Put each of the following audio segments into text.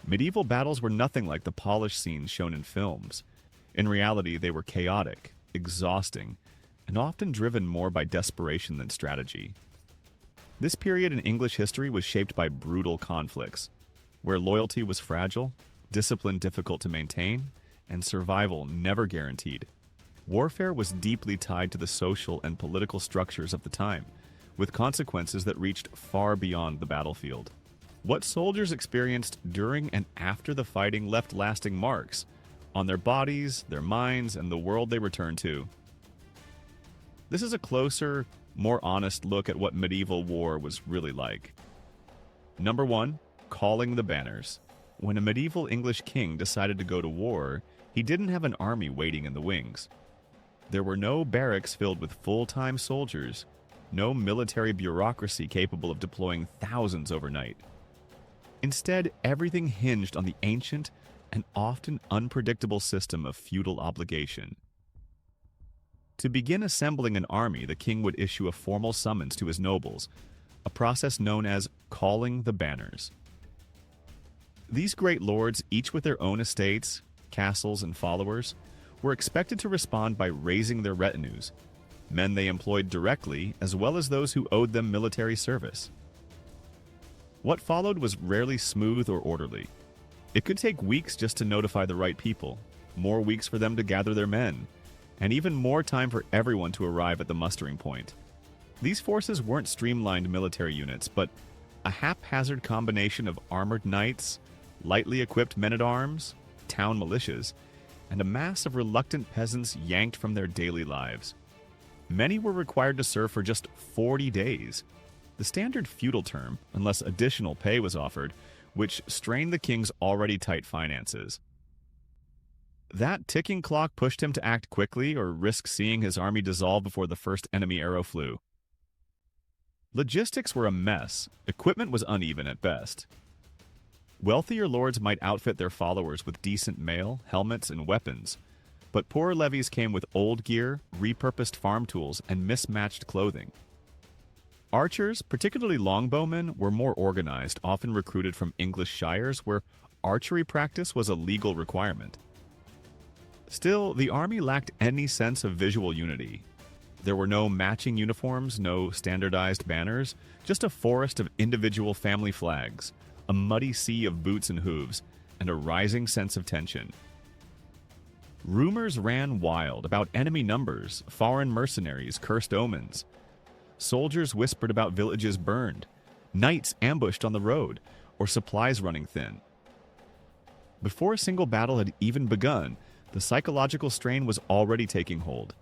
Medieval battles were nothing like the polished scenes shown in films. In reality, they were chaotic, exhausting, and often driven more by desperation than strategy. This period in English history was shaped by brutal conflicts, where loyalty was fragile, discipline difficult to maintain, and survival never guaranteed. Warfare was deeply tied to the social and political structures of the time, with consequences that reached far beyond the battlefield. What soldiers experienced during and after the fighting left lasting marks on their bodies, their minds, and the world they returned to. This is a closer, more honest look at what medieval war was really like. Number 1. Calling the banners. When a medieval English king decided to go to war, he didn't have an army waiting in the wings. There were no barracks filled with full-time soldiers, no military bureaucracy capable of deploying thousands overnight. Instead, everything hinged on the ancient and often unpredictable system of feudal obligation. To begin assembling an army, the king would issue a formal summons to his nobles, a process known as calling the banners. These great lords, each with their own estates, castles, and followers, were expected to respond by raising their retinues, men they employed directly as well as those who owed them military service. What followed was rarely smooth or orderly. It could take weeks just to notify the right people, more weeks for them to gather their men, and even more time for everyone to arrive at the mustering point. These forces weren't streamlined military units, but a haphazard combination of armored knights, lightly equipped men-at-arms, town militias, and a mass of reluctant peasants yanked from their daily lives. Many were required to serve for just 40 days, the standard feudal term, unless additional pay was offered, which strained the king's already tight finances. That ticking clock pushed him to act quickly or risk seeing his army dissolve before the first enemy arrow flew. Logistics were a mess. Equipment was uneven at best. Wealthier lords might outfit their followers with decent mail, helmets, and weapons, but poorer levies came with old gear, repurposed farm tools, and mismatched clothing. Archers, particularly longbowmen, were more organized, often recruited from English shires where archery practice was a legal requirement. Still, the army lacked any sense of visual unity. There were no matching uniforms, no standardized banners, just a forest of individual family flags, a muddy sea of boots and hooves, and a rising sense of tension. Rumors ran wild about enemy numbers, foreign mercenaries, cursed omens. Soldiers whispered about villages burned, knights ambushed on the road, or supplies running thin. Before a single battle had even begun, the psychological strain was already taking hold.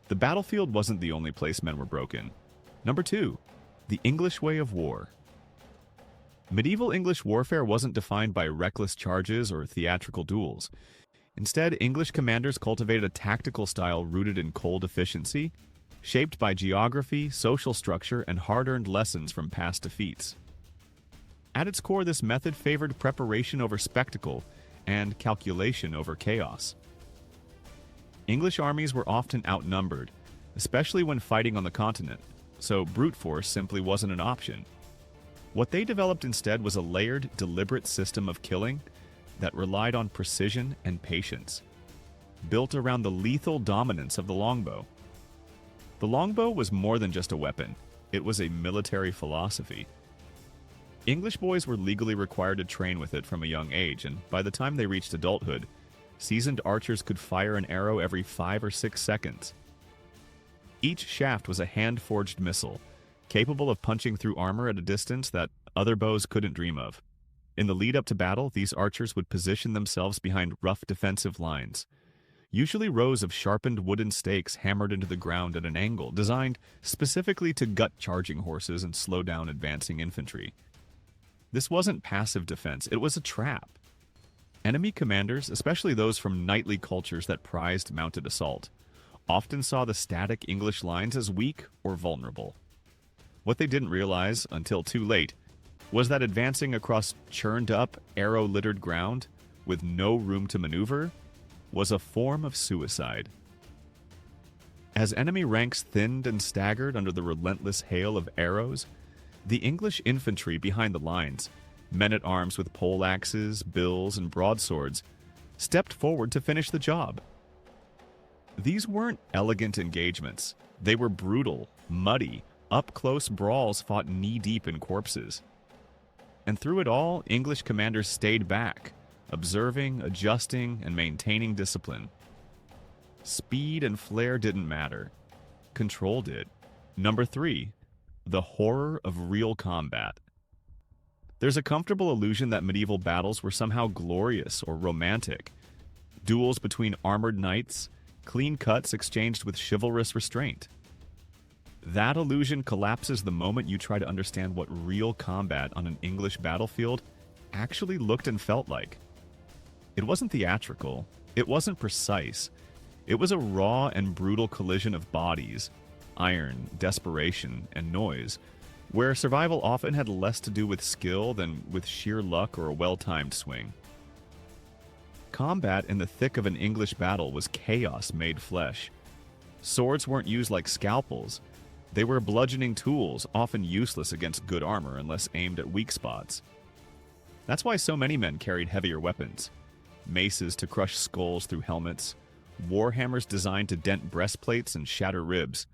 The battlefield wasn't the only place men were broken. Number 2, the English way of war. Medieval English warfare wasn't defined by reckless charges or theatrical duels. Instead, English commanders cultivated a tactical style rooted in cold efficiency, shaped by geography, social structure, and hard-earned lessons from past defeats. At its core, this method favored preparation over spectacle and calculation over chaos. English armies were often outnumbered, especially when fighting on the continent, so brute force simply wasn't an option. What they developed instead was a layered, deliberate system of killing that relied on precision and patience, built around the lethal dominance of the longbow. The longbow was more than just a weapon. It was a military philosophy. English boys were legally required to train with it from a young age, and by the time they reached adulthood, seasoned archers could fire an arrow every 5 or 6 seconds. Each shaft was a hand-forged missile, capable of punching through armor at a distance that other bows couldn't dream of. In the lead-up to battle, these archers would position themselves behind rough defensive lines, usually rows of sharpened wooden stakes hammered into the ground at an angle, designed specifically to gut charging horses and slow down advancing infantry. This wasn't passive defense, it was a trap. Enemy commanders, especially those from knightly cultures that prized mounted assault, often saw the static English lines as weak or vulnerable. What they didn't realize, until too late, was that advancing across churned-up, arrow-littered ground, with no room to maneuver, was a form of suicide. As enemy ranks thinned and staggered under the relentless hail of arrows, the English infantry behind the lines Men-at-arms with poleaxes, bills, and broadswords stepped forward to finish the job. These weren't elegant engagements. They were brutal, muddy, up-close brawls fought knee-deep in corpses. And through it all, English commanders stayed back, observing, adjusting, and maintaining discipline. Speed and flair didn't matter. Control did. Number 3, the horror of real combat. There's a comfortable illusion that medieval battles were somehow glorious or romantic. Duels between armored knights, clean cuts exchanged with chivalrous restraint. That illusion collapses the moment you try to understand what real combat on an English battlefield actually looked and felt like. It wasn't theatrical. It wasn't precise. It was a raw and brutal collision of bodies, iron, desperation, and noise, where survival often had less to do with skill than with sheer luck or a well-timed swing. Combat in the thick of an English battle was chaos made flesh. Swords weren't used like scalpels. They were bludgeoning tools, often useless against good armor unless aimed at weak spots. That's why so many men carried heavier weapons. Maces to crush skulls through helmets, warhammers designed to dent breastplates and shatter ribs,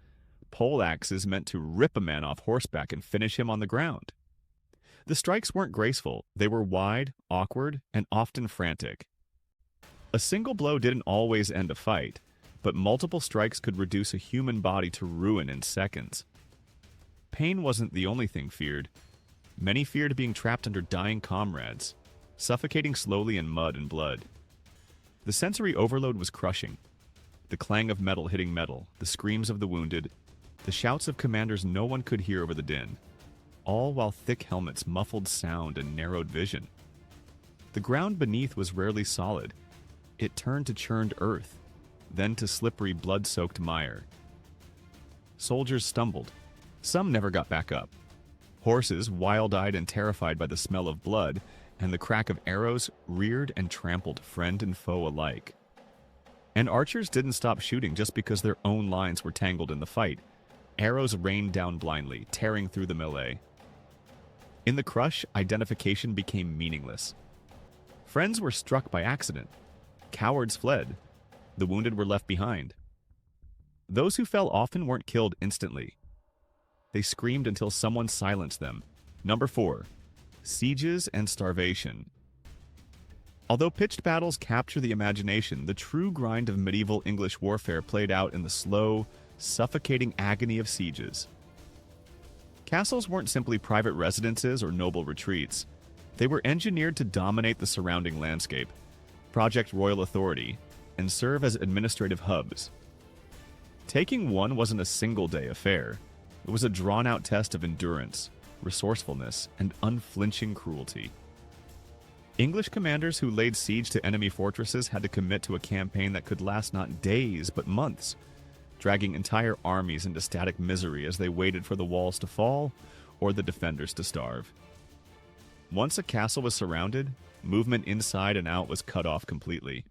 poleaxes meant to rip a man off horseback and finish him on the ground. The strikes weren't graceful. They were wide, awkward, and often frantic. A single blow didn't always end a fight, but multiple strikes could reduce a human body to ruin in seconds. Pain wasn't the only thing feared. Many feared being trapped under dying comrades, suffocating slowly in mud and blood. The sensory overload was crushing. The clang of metal hitting metal, the screams of the wounded, the shouts of commanders no one could hear over the din, all while thick helmets muffled sound and narrowed vision. The ground beneath was rarely solid. It turned to churned earth, then to slippery, blood-soaked mire. Soldiers stumbled. Some never got back up. Horses, wild-eyed and terrified by the smell of blood and the crack of arrows, reared and trampled friend and foe alike. And archers didn't stop shooting just because their own lines were tangled in the fight. Arrows rained down blindly, tearing through the melee. In the crush, identification became meaningless. Friends were struck by accident. Cowards fled. The wounded were left behind. Those who fell often weren't killed instantly. They screamed until someone silenced them. Number 4, sieges and starvation. Although pitched battles capture the imagination, the true grind of medieval English warfare played out in the slow, suffocating agony of sieges. Castles weren't simply private residences or noble retreats. They were engineered to dominate the surrounding landscape, project royal authority, and serve as administrative hubs. Taking one wasn't a single-day affair. It was a drawn-out test of endurance, resourcefulness, and unflinching cruelty. English commanders who laid siege to enemy fortresses had to commit to a campaign that could last not days, but months, dragging entire armies into static misery as they waited for the walls to fall or the defenders to starve. Once a castle was surrounded, movement inside and out was cut off completely.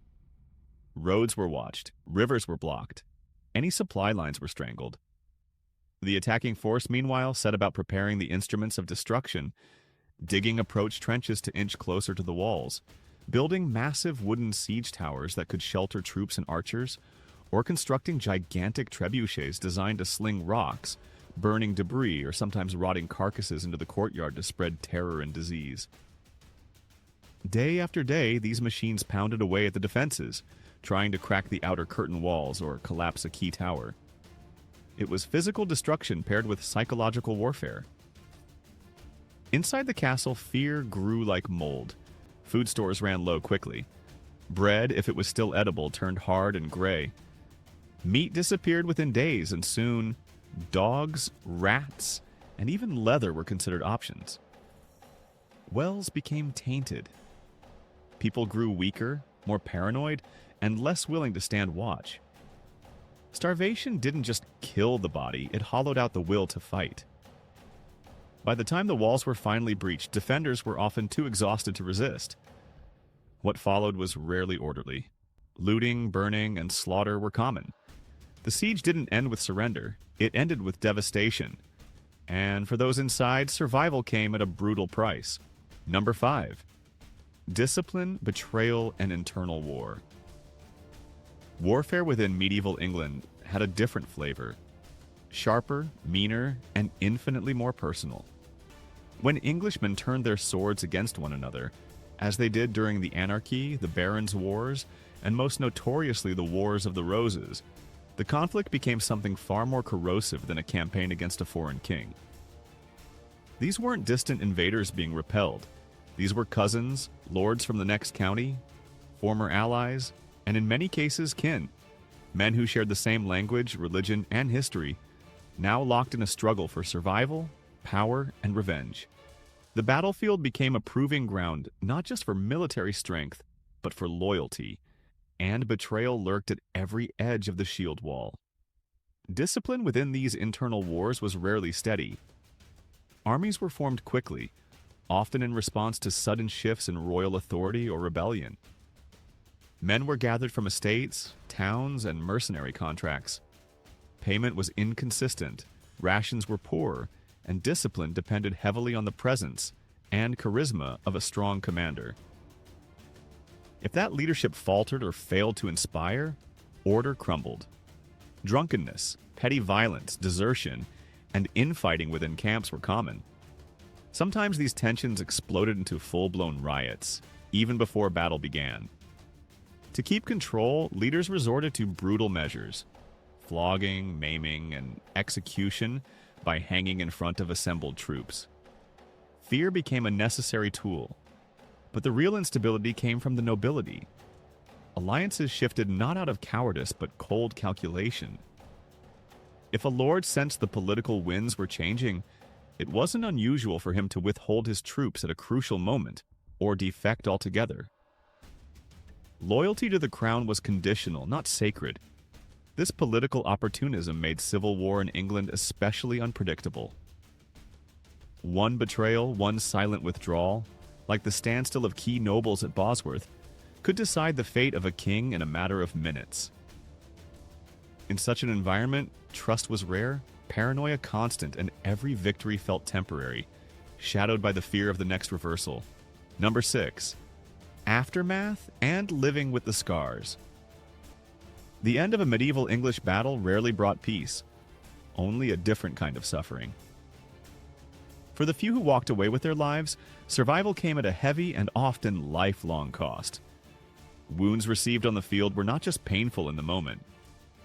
Roads were watched, rivers were blocked, any supply lines were strangled. The attacking force, meanwhile, set about preparing the instruments of destruction, digging approach trenches to inch closer to the walls, building massive wooden siege towers that could shelter troops and archers, or constructing gigantic trebuchets designed to sling rocks, burning debris, or sometimes rotting carcasses into the courtyard to spread terror and disease. Day after day, these machines pounded away at the defenses, trying to crack the outer curtain walls or collapse a key tower. It was physical destruction paired with psychological warfare. Inside the castle, fear grew like mold. Food stores ran low quickly. Bread, if it was still edible, turned hard and gray. Meat disappeared within days, and soon, dogs, rats, and even leather were considered options. Wells became tainted. People grew weaker, more paranoid, and less willing to stand watch. Starvation didn't just kill the body, it hollowed out the will to fight. By the time the walls were finally breached, defenders were often too exhausted to resist. What followed was rarely orderly. Looting, burning, and slaughter were common. The siege didn't end with surrender, it ended with devastation. And for those inside, survival came at a brutal price. Number 5. Discipline, betrayal, and internal war. Warfare within medieval England had a different flavor. Sharper, meaner, and infinitely more personal. When Englishmen turned their swords against one another, as they did during the Anarchy, the Barons' Wars, and most notoriously the Wars of the Roses, the conflict became something far more corrosive than a campaign against a foreign king. These weren't distant invaders being repelled. These were cousins, lords from the next county, former allies, and in many cases kin, men who shared the same language, religion, and history, now locked in a struggle for survival, power, and revenge. The battlefield became a proving ground not just for military strength, but for loyalty, and betrayal lurked at every edge of the shield wall. Discipline within these internal wars was rarely steady. Armies were formed quickly, often in response to sudden shifts in royal authority or rebellion. Men were gathered from estates, towns, and mercenary contracts. Payment was inconsistent, rations were poor, and discipline depended heavily on the presence and charisma of a strong commander. If that leadership faltered or failed to inspire, order crumbled. Drunkenness, petty violence, desertion, and infighting within camps were common. Sometimes these tensions exploded into full-blown riots, even before battle began. To keep control, leaders resorted to brutal measures: flogging, maiming, and execution by hanging in front of assembled troops. Fear became a necessary tool, but the real instability came from the nobility. Alliances shifted not out of cowardice but cold calculation. If a lord sensed the political winds were changing, it wasn't unusual for him to withhold his troops at a crucial moment or defect altogether. Loyalty to the crown was conditional, not sacred. This political opportunism made civil war in England especially unpredictable. One betrayal, one silent withdrawal, like the standstill of key nobles at Bosworth, could decide the fate of a king in a matter of minutes. In such an environment, trust was rare, paranoia constant, and every victory felt temporary, shadowed by the fear of the next reversal. Number 6. Aftermath and living with the scars. The end of a medieval English battle rarely brought peace, only a different kind of suffering. For the few who walked away with their lives, survival came at a heavy and often lifelong cost. Wounds received on the field were not just painful in the moment.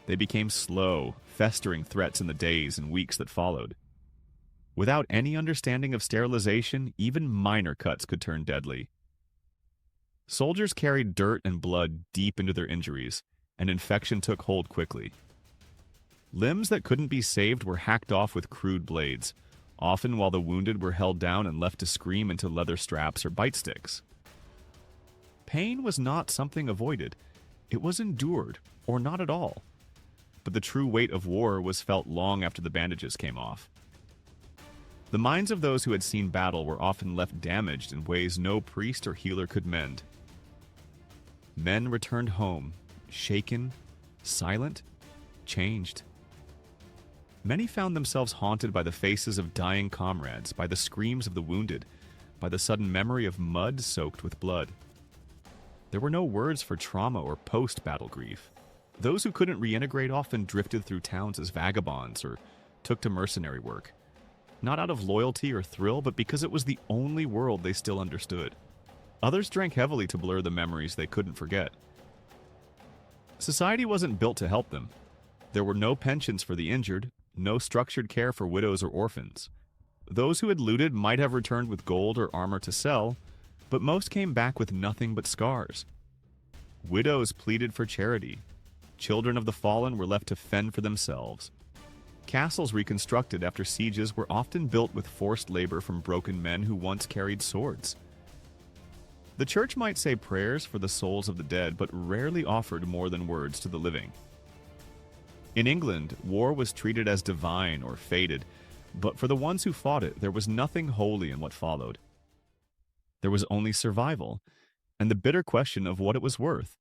They became slow, festering threats in the days and weeks that followed. Without any understanding of sterilization, even minor cuts could turn deadly. Soldiers carried dirt and blood deep into their injuries, and infection took hold quickly. Limbs that couldn't be saved were hacked off with crude blades, often while the wounded were held down and left to scream into leather straps or bite sticks. Pain was not something avoided. It was endured, or not at all. But the true weight of war was felt long after the bandages came off. The minds of those who had seen battle were often left damaged in ways no priest or healer could mend. Men returned home, shaken, silent, changed. Many found themselves haunted by the faces of dying comrades, by the screams of the wounded, by the sudden memory of mud soaked with blood. There were no words for trauma or post-battle grief. Those who couldn't reintegrate often drifted through towns as vagabonds or took to mercenary work, not out of loyalty or thrill, but because it was the only world they still understood. Others drank heavily to blur the memories they couldn't forget. Society wasn't built to help them. There were no pensions for the injured, no structured care for widows or orphans. Those who had looted might have returned with gold or armor to sell, but most came back with nothing but scars. Widows pleaded for charity. Children of the fallen were left to fend for themselves. Castles reconstructed after sieges were often built with forced labor from broken men who once carried swords. The church might say prayers for the souls of the dead, but rarely offered more than words to the living. In England, war was treated as divine or fated, but for the ones who fought it, there was nothing holy in what followed. There was only survival, and the bitter question of what it was worth.